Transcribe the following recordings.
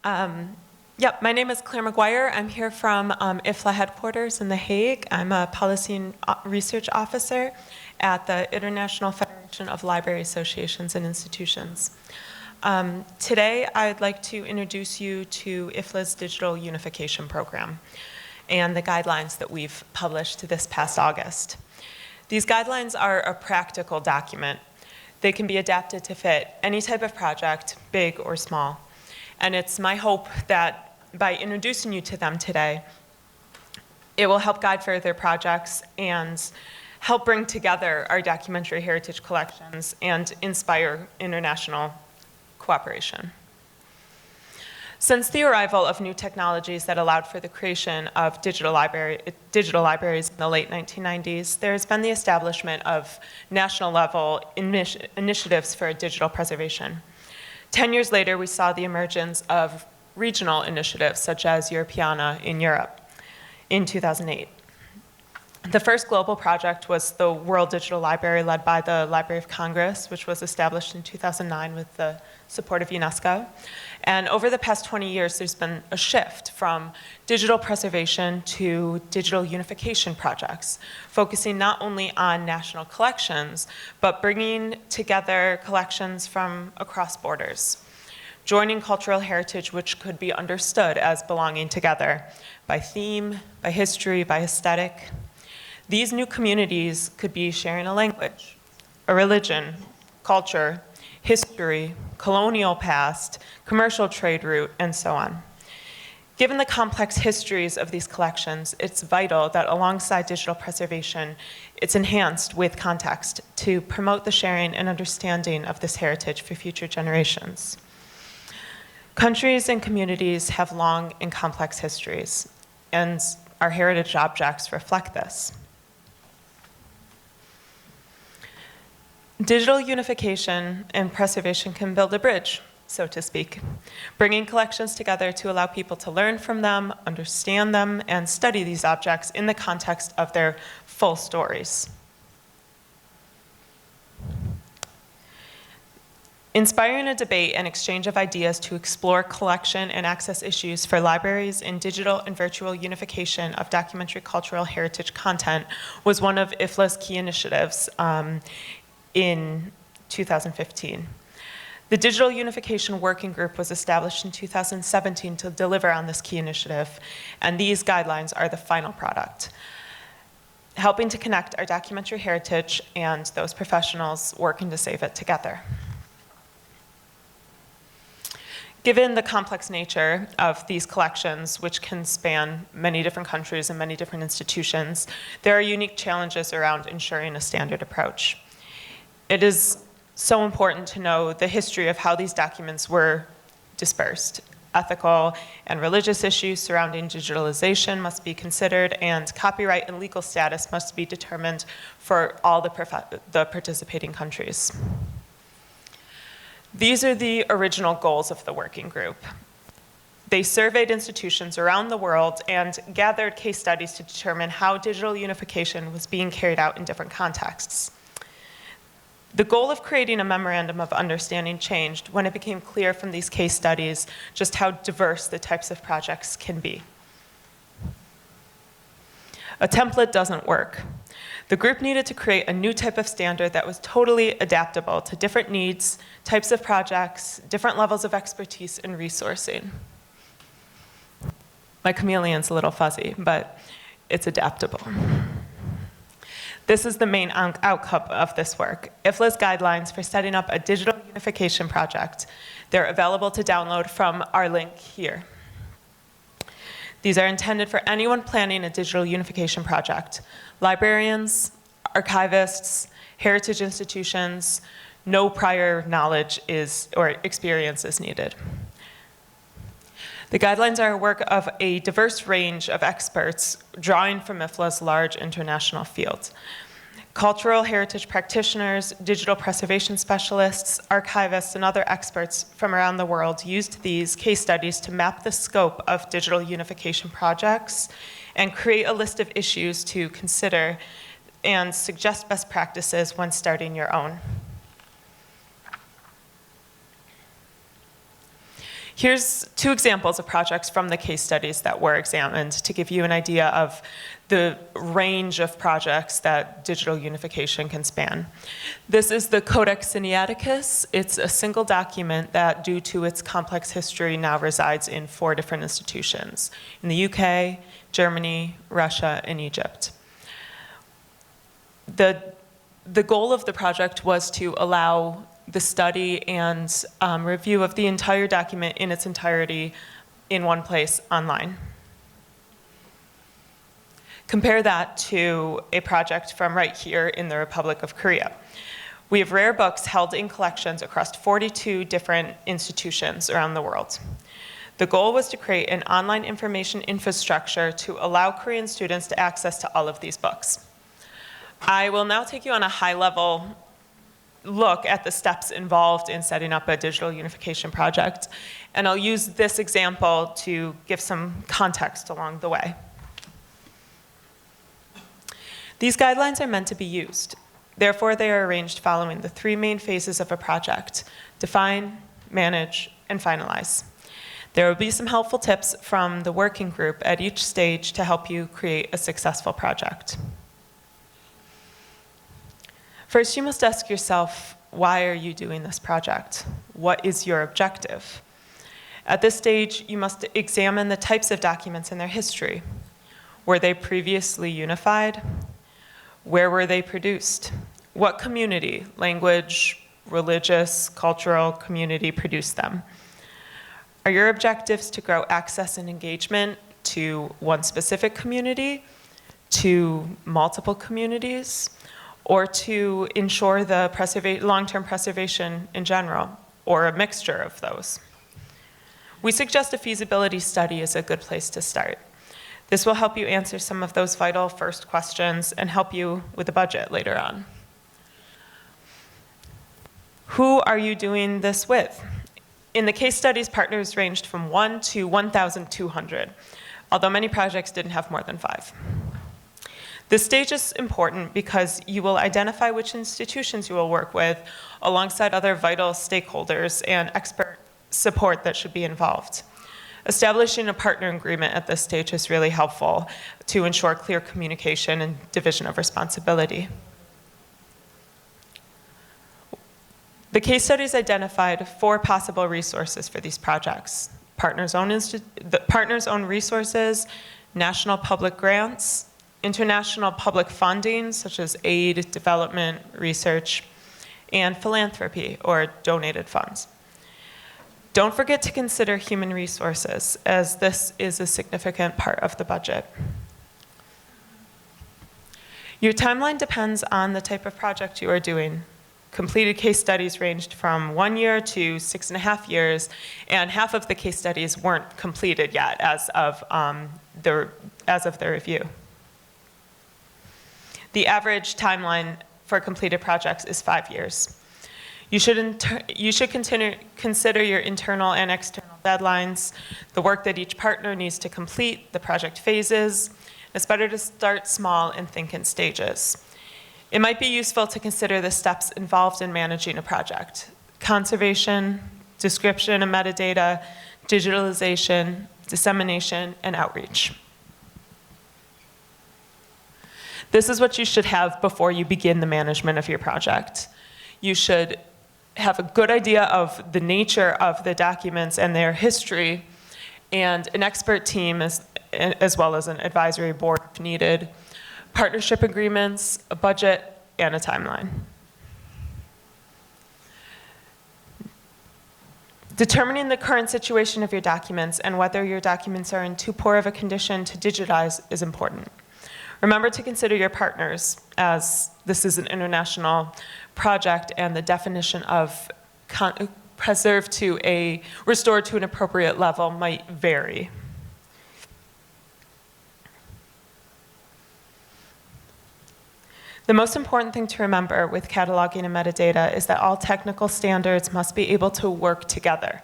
Yep, my name is Claire McGuire. I'm here from IFLA headquarters in The Hague. I'm a policy and research officer at the International Federation of Library Associations and Institutions. Today, I'd like to introduce you to IFLA's Digital Unification Program and the guidelines that we've published this past August. These guidelines are a practical document. They can be adapted to fit any type of project, big or small. And it's my hope that by introducing you to them today, it will help guide further projects and help bring together our documentary heritage collections and inspire international cooperation. Since the arrival of new technologies that allowed for the creation of digital libraries in the late 1990s, there has been the establishment of national level initiatives for digital preservation. 10 years later, we saw the emergence of regional initiatives, such as Europeana in Europe in 2008. The first global project was the World Digital Library, led by the Library of Congress, which was established in 2009 with the support of UNESCO. And over the past 20 years, there's been a shift from digital preservation to digital unification projects, focusing not only on national collections, but bringing together collections from across borders, joining cultural heritage which could be understood as belonging together by theme, by history, by aesthetic. These new communities could be sharing a language, a religion, culture, history, colonial past, commercial trade route, and so on. Given the complex histories of these collections, it's vital that alongside digital preservation, it's enhanced with context to promote the sharing and understanding of this heritage for future generations. Countries and communities have long and complex histories, and our heritage objects reflect this. Digital unification and preservation can build a bridge, so to speak, bringing collections together to allow people to learn from them, understand them, and study these objects in the context of their full stories. Inspiring a debate and exchange of ideas to explore collection and access issues for libraries in digital and virtual unification of documentary cultural heritage content was one of IFLA's key initiatives in 2015. The Digital Unification Working Group was established in 2017 to deliver on this key initiative, and these guidelines are the final product, helping to connect our documentary heritage and those professionals working to save it together. Given the complex nature of these collections, which can span many different countries and many different institutions, there are unique challenges around ensuring a standard approach. It is so important to know the history of how these documents were dispersed. Ethical and religious issues surrounding digitalization must be considered, and copyright and legal status must be determined for all the participating countries. These are the original goals of the working group. They surveyed institutions around the world and gathered case studies to determine how digital unification was being carried out in different contexts. The goal of creating a memorandum of understanding changed when it became clear from these case studies just how diverse the types of projects can be. A template doesn't work. The group needed to create a new type of standard that was totally adaptable to different needs, types of projects, different levels of expertise and resourcing. My chameleon's a little fuzzy, but it's adaptable. This is the main outcome of this work, IFLA's guidelines for setting up a digital unification project. They're available to download from our link here. These are intended for anyone planning a digital unification project. Librarians, archivists, heritage institutions, no prior knowledge or experience is needed. The guidelines are a work of a diverse range of experts drawing from IFLA's large international field. Cultural heritage practitioners, digital preservation specialists, archivists, and other experts from around the world used these case studies to map the scope of digital unification projects and create a list of issues to consider and suggest best practices when starting your own. Here's two examples of projects from the case studies that were examined to give you an idea of the range of projects that digital unification can span. This is the Codex Sinaiticus. It's a single document that, due to its complex history, now resides in 4 different institutions, in the UK, Germany, Russia, and Egypt. The goal of the project was to allow the study and review of the entire document in its entirety in one place online. Compare that to a project from right here in the Republic of Korea. We have rare books held in collections across 42 different institutions around the world. The goal was to create an online information infrastructure to allow Korean students to access to all of these books. I will now take you on a high-level look at the steps involved in setting up a digital unification project, and I'll use this example to give some context along the way. These guidelines are meant to be used. Therefore, they are arranged following the 3 main phases of a project: define, manage, and finalize. There will be some helpful tips from the working group at each stage to help you create a successful project. First, you must ask yourself, why are you doing this project? What is your objective? At this stage, you must examine the types of documents and their history. Were they previously unified? Where were they produced? What community, language, religious, cultural community produced them? Are your objectives to grow access and engagement to one specific community, to multiple communities, or to ensure the long-term preservation in general, or a mixture of those? We suggest a feasibility study is a good place to start. This will help you answer some of those vital first questions and help you with the budget later on. Who are you doing this with? In the case studies, partners ranged from 1 to 1,200, although many projects didn't have more than 5. This stage is important because you will identify which institutions you will work with alongside other vital stakeholders and expert support that should be involved. Establishing a partner agreement at this stage is really helpful to ensure clear communication and division of responsibility. The case studies identified 4 possible resources for these projects: partners' own resources, national public grants, international public funding, such as aid, development, research, and philanthropy, or donated funds. Don't forget to consider human resources, as this is a significant part of the budget. Your timeline depends on the type of project you are doing. Completed case studies ranged from 1 year to 6.5 years, and half of the case studies weren't completed yet as of the review. The average timeline for completed projects is 5 years. You should consider your internal and external deadlines, the work that each partner needs to complete, the project phases. It's better to start small and think in stages. It might be useful to consider the steps involved in managing a project: conservation, description and metadata, digitalization, dissemination, and outreach. This is what you should have before you begin the management of your project. You should have a good idea of the nature of the documents and their history, and an expert team as well as an advisory board if needed, partnership agreements, a budget, and a timeline. Determining the current situation of your documents and whether your documents are in too poor of a condition to digitize is important. Remember to consider your partners, as this is an international project and the definition of restored to an appropriate level might vary. The most important thing to remember with cataloging and metadata is that all technical standards must be able to work together.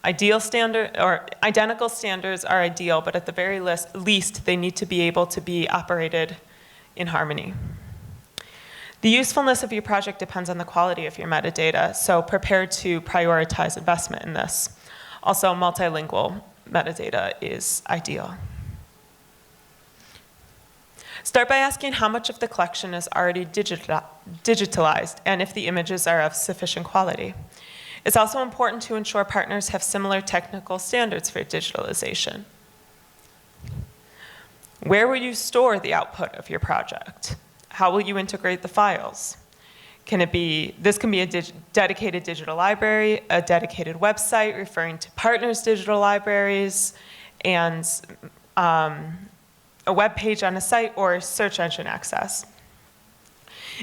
Identical standards are ideal, but at the very least, they need to be able to be operated in harmony. The usefulness of your project depends on the quality of your metadata, so prepare to prioritize investment in this. Also, multilingual metadata is ideal. Start by asking how much of the collection is already digitalized and if the images are of sufficient quality. It's also important to ensure partners have similar technical standards for digitalization. Where will you store the output of your project? How will you integrate the files? This can be a dedicated digital library, a dedicated website referring to partners' digital libraries, and a web page on a site, or search engine access.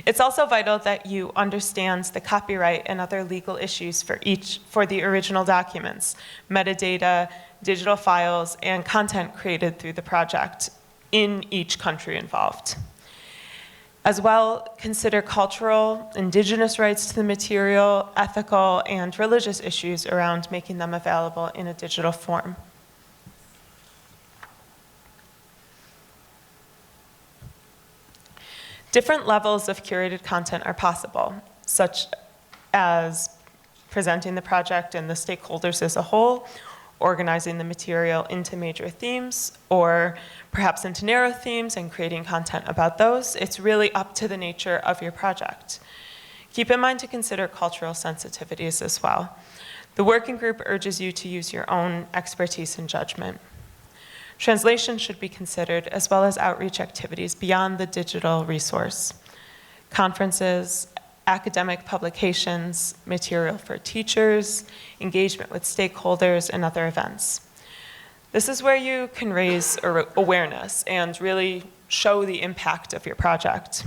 It's also vital that you understand the copyright and other legal issues for the original documents, metadata, digital files, and content created through the project in each country involved. As well, consider cultural, indigenous rights to the material, ethical, and religious issues around making them available in a digital form. Different levels of curated content are possible, such as presenting the project and the stakeholders as a whole, organizing the material into major themes, or perhaps into narrow themes and creating content about those. It's really up to the nature of your project. Keep in mind to consider cultural sensitivities as well. The working group urges you to use your own expertise and judgment. Translation should be considered, as well as outreach activities beyond the digital resource. Conferences, academic publications, material for teachers, engagement with stakeholders, and other events. This is where you can raise awareness and really show the impact of your project.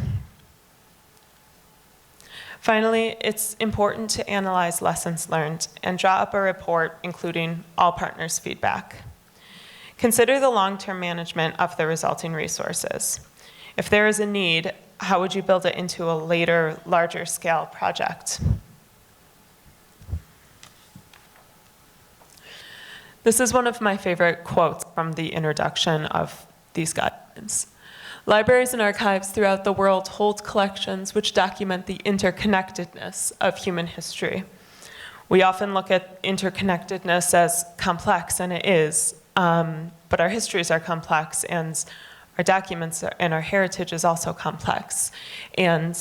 Finally, it's important to analyze lessons learned and draw up a report including all partners' feedback. Consider the long-term management of the resulting resources. If there is a need, how would you build it into a later, larger scale project? This is one of my favorite quotes from the introduction of these guidelines. Libraries and archives throughout the world hold collections which document the interconnectedness of human history. We often look at interconnectedness as complex, and it is. But our histories are complex, and our documents and our heritage is also complex. And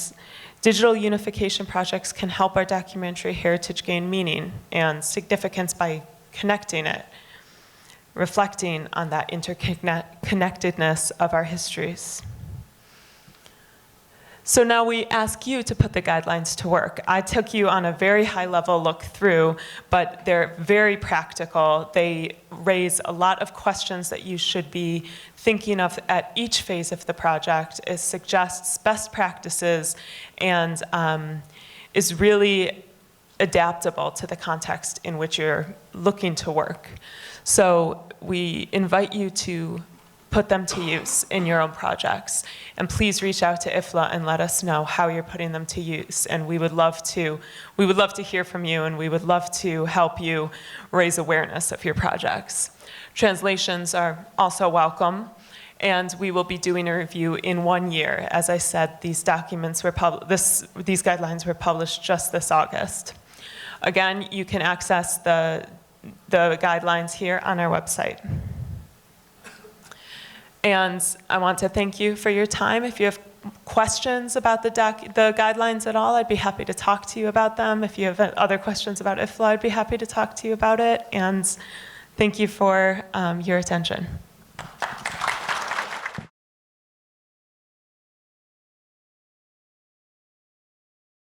digital unification projects can help our documentary heritage gain meaning and significance by connecting it, reflecting on that interconnectedness of our histories. So now we ask you to put the guidelines to work. I took you on a very high-level look through, but they're very practical. They raise a lot of questions that you should be thinking of at each phase of the project. It suggests best practices and is really adaptable to the context in which you're looking to work. So we invite you to put them to use in your own projects. And please reach out to IFLA and let us know how you're putting them to use. And we would love to hear from you, and we would love to help you raise awareness of your projects. Translations are also welcome, and we will be doing a review in 1 year. As I said, these documents were these guidelines were published just this August. Again, you can access the guidelines here on our website. And I want to thank you for your time. If you have questions about the guidelines at all, I'd be happy to talk to you about them. If you have other questions about IFLA, I'd be happy to talk to you about it. And thank you for your attention.